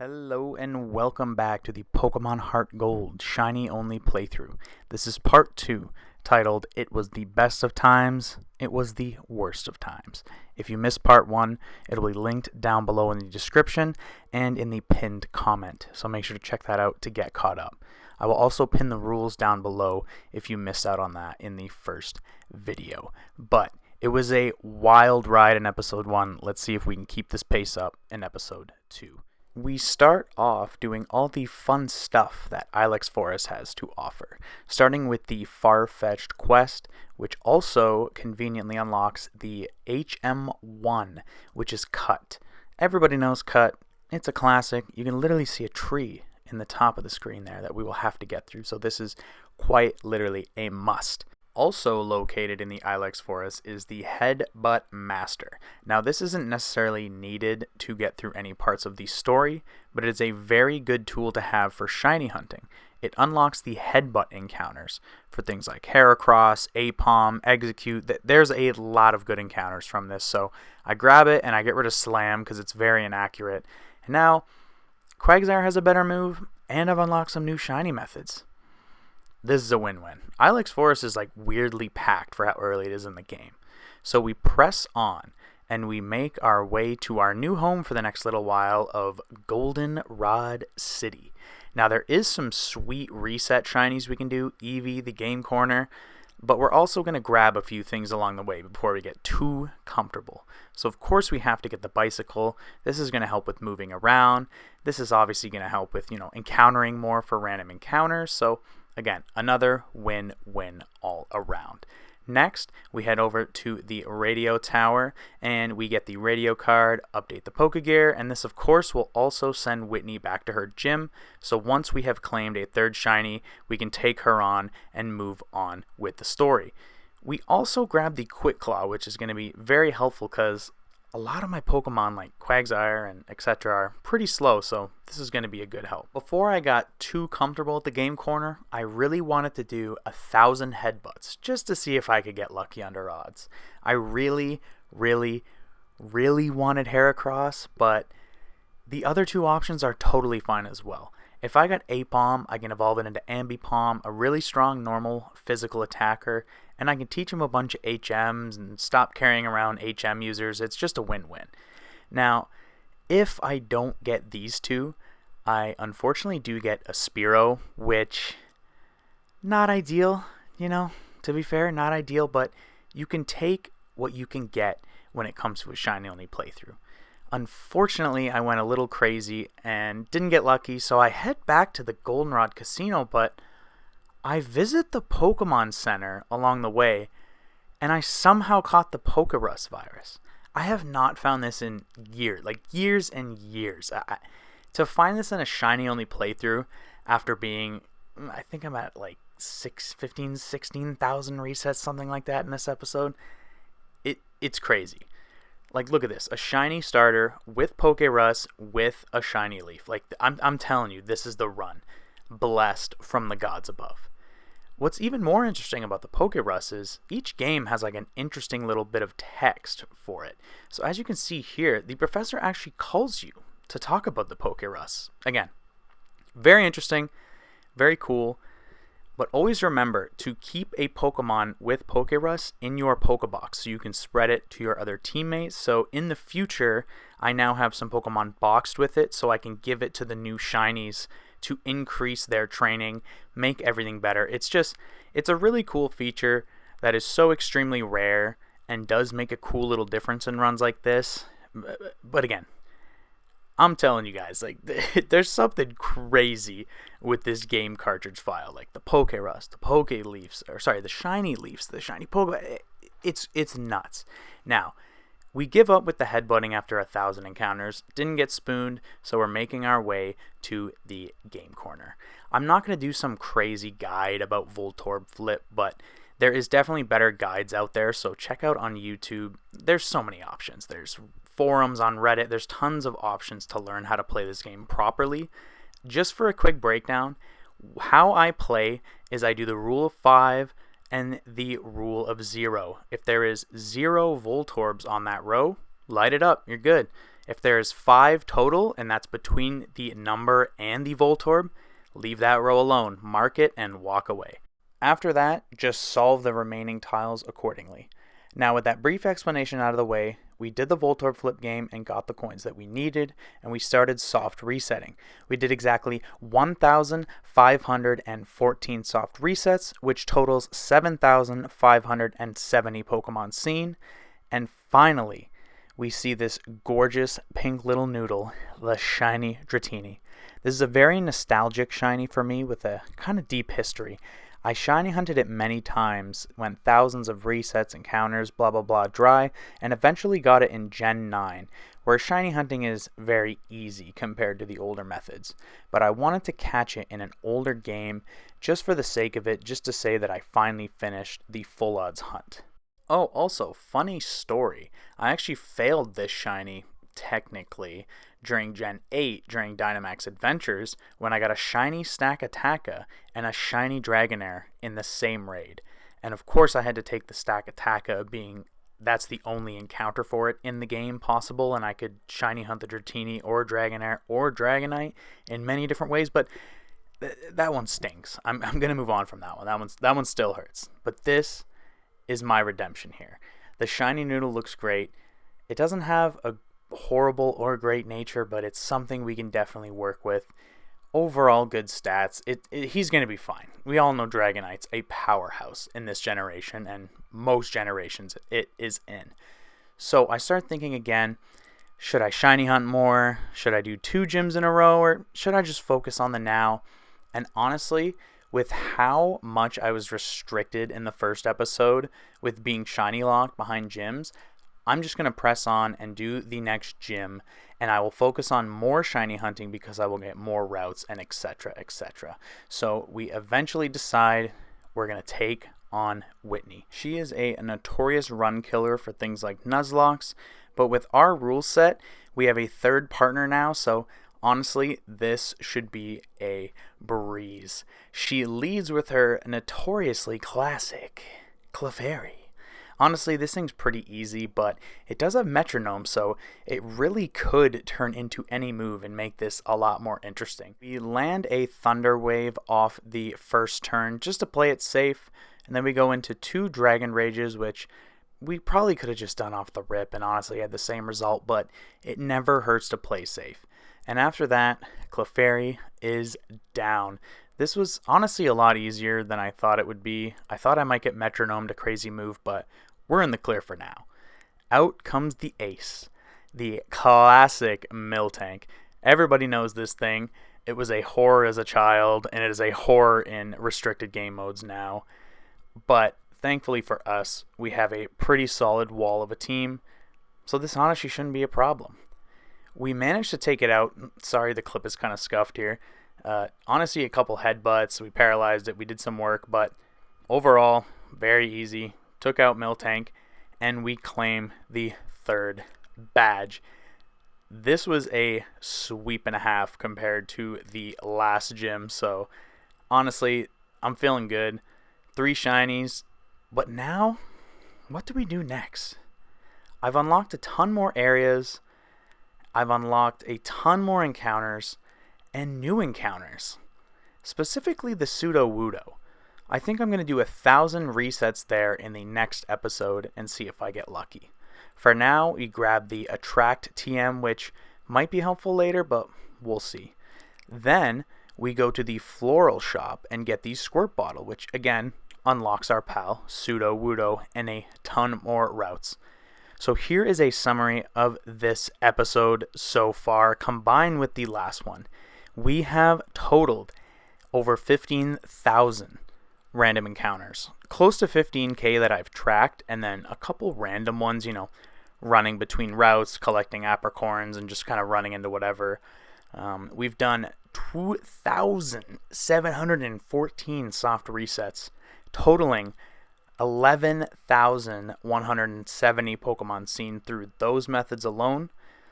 Hello and welcome back to the Pokemon Heart Gold Shiny Only playthrough. This is part 2, titled It Was the Best of Times, It Was the Worst of Times. If you missed part 1, it'll be linked down below in the description and in the pinned comment, so make sure to check that out to get caught up. I will also pin the rules down below if you missed out on that in the first video. But it was a wild ride in episode 1. Let's see if we can keep this pace up in episode 2. We start off doing all the fun stuff that Ilex Forest has to offer, starting with the Far-Fetched quest, which also conveniently unlocks the HM1, which is Cut. Everybody knows Cut. It's a classic. You can literally see a tree in the top of the screen there that we will have to get through, so this is quite literally a must. Also located in the Ilex Forest is the Headbutt Master. Now this isn't necessarily needed to get through any parts of the story, but it is a very good tool to have for shiny hunting. It unlocks the Headbutt encounters for things like Heracross, Aipom, Execute. There's a lot of good encounters from this, so I grab it and I get rid of Slam because it's very inaccurate. And now Quagsire has a better move, and I've unlocked some new shiny methods. This is a win-win. Ilex Forest is like weirdly packed for how early it is in the game. So we press on and we make our way to our new home for the next little while of Goldenrod City. Now there is some sweet reset shinies we can do, Eevee, the Game Corner, but we're also going to grab a few things along the way before we get too comfortable. So of course we have to get the bicycle. This is going to help with moving around. This is obviously going to help with, encountering more for random encounters. So again, another win-win all around. Next, we head over to the radio tower and we get the radio card, update the Pokegear, and this of course will also send Whitney back to her gym. So once we have claimed a third shiny, we can take her on and move on with the story. We also grab the Quick Claw, which is going to be very helpful because a lot of my Pokemon like Quagsire and etc. are pretty slow, so this is going to be a good help. Before I got too comfortable at the Game Corner, I really wanted to do 1,000 headbutts just to see if I could get lucky under odds. I really wanted Heracross, but the other two options are totally fine as well. If I got Aipom, I can evolve it into Ambipom, a really strong normal physical attacker, and I can teach him a bunch of HMs and stop carrying around HM users. It's just a win-win. Now, if I don't get these two, I unfortunately do get a Spearow, which, not ideal, to be fair, not ideal, but you can take what you can get when it comes to a shiny-only playthrough. Unfortunately, I went a little crazy and didn't get lucky, so I head back to the Goldenrod Casino, but I visit the Pokemon Center along the way, and I somehow caught the Pokerus virus. I have not found this in years and years. To find this in a shiny-only playthrough after being, I think I'm at like 16,000 resets, something like that in this episode, it's crazy. Like, look at this. A shiny starter with Pokerus with a shiny leaf. Like, I'm telling you, this is the run. Blessed from the gods above. What's even more interesting about the Pokerus is each game has like an interesting little bit of text for it. So as you can see here, the professor actually calls you to talk about the Pokerus. Again, very interesting, very cool. But always remember to keep a Pokemon with Pokerus in your Pokebox so you can spread it to your other teammates. So in the future, I now have some Pokemon boxed with it so I can give it to the new shinies to increase their training, make everything better. It's a really cool feature that is so extremely rare and does make a cool little difference in runs like this. But again, I'm telling you guys, like, there's something crazy with this game cartridge file. Like the Pokerus, the Pokeleafs, the shiny leaves, the shiny Poke. It's nuts. Now, we give up with the headbutting after 1,000 encounters. Didn't get spooned, so we're making our way to the Game Corner. I'm not going to do some crazy guide about Voltorb Flip, but there is definitely better guides out there, so check out on YouTube. There's so many options. There's forums on Reddit. There's tons of options to learn how to play this game properly. Just for a quick breakdown, how I play is I do the rule of 5 and the rule of 0. If there is 0 Voltorbs on that row, light it up. You're good. If there's 5 total, and that's between the number and the Voltorb, leave that row alone, mark it, and walk away. After that, just solve the remaining tiles accordingly. Now with that brief explanation out of the way, we did the Voltorb flip game and got the coins that we needed, and we started soft resetting. We did exactly 1,514 soft resets, which totals 7,570 Pokemon seen, and finally, we see this gorgeous pink little noodle, the shiny Dratini. This is a very nostalgic shiny for me with a kind of deep history. I shiny hunted it many times, went thousands of resets, encounters, blah blah blah dry, and eventually got it in Gen 9, where shiny hunting is very easy compared to the older methods. But I wanted to catch it in an older game just for the sake of it, just to say that I finally finished the full odds hunt. Oh, also, funny story. I actually failed this shiny, technically, during Gen 8, during Dynamax Adventures, when I got a shiny Stakataka and a shiny Dragonair in the same raid. And of course I had to take the Stakataka, being that's the only encounter for it in the game possible, and I could shiny hunt the Dratini or Dragonair or Dragonite in many different ways, but that one stinks. I'm going to move on from that one. That one still hurts. But this is my redemption here. The shiny noodle looks great. It doesn't have a horrible or great nature, but it's something we can definitely work with. Overall good stats. He's going to be fine. We all know Dragonite's a powerhouse in this generation, and most generations it is in. So I start thinking again, should I shiny hunt more? Should I do 2 gyms in a row, or should I just focus on the now? And honestly, with how much I was restricted in the first episode with being shiny locked behind gyms, I'm just going to press on and do the next gym, and I will focus on more shiny hunting because I will get more routes and etc, etc. So we eventually decide we're going to take on Whitney. She is a notorious run killer for things like Nuzlocke, but with our rule set, we have a third partner now, so honestly, this should be a breeze. She leads with her notoriously classic Clefairy. Honestly, this thing's pretty easy, but it does have metronome, so it really could turn into any move and make this a lot more interesting. We land a Thunder Wave off the first turn just to play it safe, and then we go into 2 Dragon Rages, which we probably could have just done off the rip and honestly had the same result, but it never hurts to play safe. And after that, Clefairy is down. This was honestly a lot easier than I thought it would be. I thought I might get metronome to crazy move, but we're in the clear for now. Out comes the ace, the classic Miltank. Everybody knows this thing. It was a horror as a child, and it is a horror in restricted game modes now. But thankfully for us, we have a pretty solid wall of a team, so this honestly shouldn't be a problem. We managed to take it out. Sorry, the clip is kind of scuffed here. Honestly, a couple headbutts. We paralyzed it. We did some work, but overall, very easy. Took out Miltank, and we claim the 3rd badge. This was a sweep and a half compared to the last gym, so honestly, I'm feeling good. 3 shinies, but now, what do we do next? I've unlocked a ton more areas. I've unlocked a ton more encounters and new encounters, specifically the Sudowoodo. I think I'm going to do 1,000 resets there in the next episode and see if I get lucky. For now, we grab the Attract TM, which might be helpful later, but we'll see. Then we go to the Floral Shop and get the Squirt Bottle, which again unlocks our pal Sudowoodo and a ton more routes. So here is a summary of this episode so far, combined with the last one. We have totaled over 15,000 random encounters, close to 15k that I've tracked, and then a couple random ones, running between routes, collecting apricorns, and just kind of running into whatever. We've done 2,714 soft resets, totaling 11,170 Pokemon seen through those methods alone.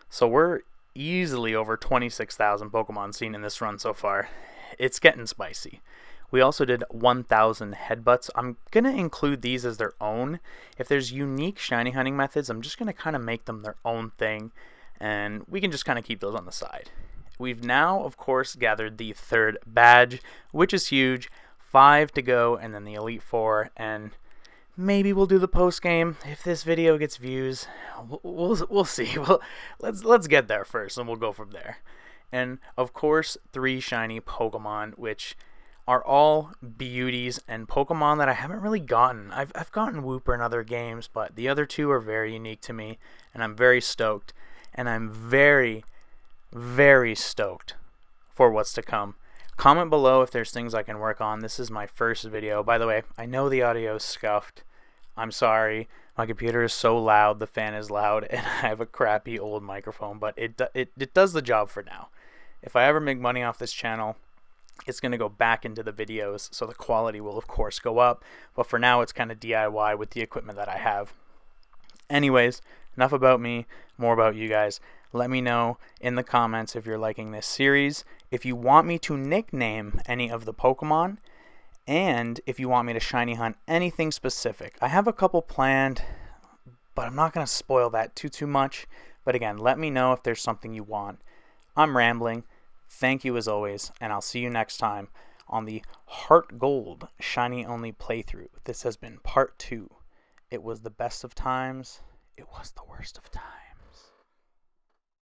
So we're easily over 26,000 Pokemon seen in this run so far. It's getting spicy. We also did 1,000 headbutts. I'm going to include these as their own. If there's unique shiny hunting methods, I'm just going to kind of make them their own thing and we can just kind of keep those on the side. We've now, of course, gathered the 3rd badge, which is huge. 5 to go, and then the Elite Four, and maybe we'll do the post game if this video gets views. We'll see. Well, let's get there first, and we'll go from there. And of course, 3 shiny Pokemon, which are all beauties and Pokemon that I haven't really gotten. I've gotten Wooper in other games, but the other 2 are very unique to me, and I'm very stoked. And I'm very, very stoked for what's to come. Comment below if there's things I can work on. This is my first video. By the way, I know the audio is scuffed. I'm sorry. My computer is so loud, the fan is loud, and I have a crappy old microphone, but it does the job for now. If I ever make money off this channel, it's going to go back into the videos, so the quality will, of course, go up. But for now, it's kind of DIY with the equipment that I have. Anyways, enough about me, more about you guys. Let me know in the comments if you're liking this series, if you want me to nickname any of the Pokemon, and if you want me to shiny hunt anything specific. I have a couple planned, but I'm not going to spoil that too much. But again, let me know if there's something you want. I'm rambling. Thank you as always, and I'll see you next time on the Heart Gold Shiny Only playthrough. This has been part 2. It was the best of times. It was the worst of times.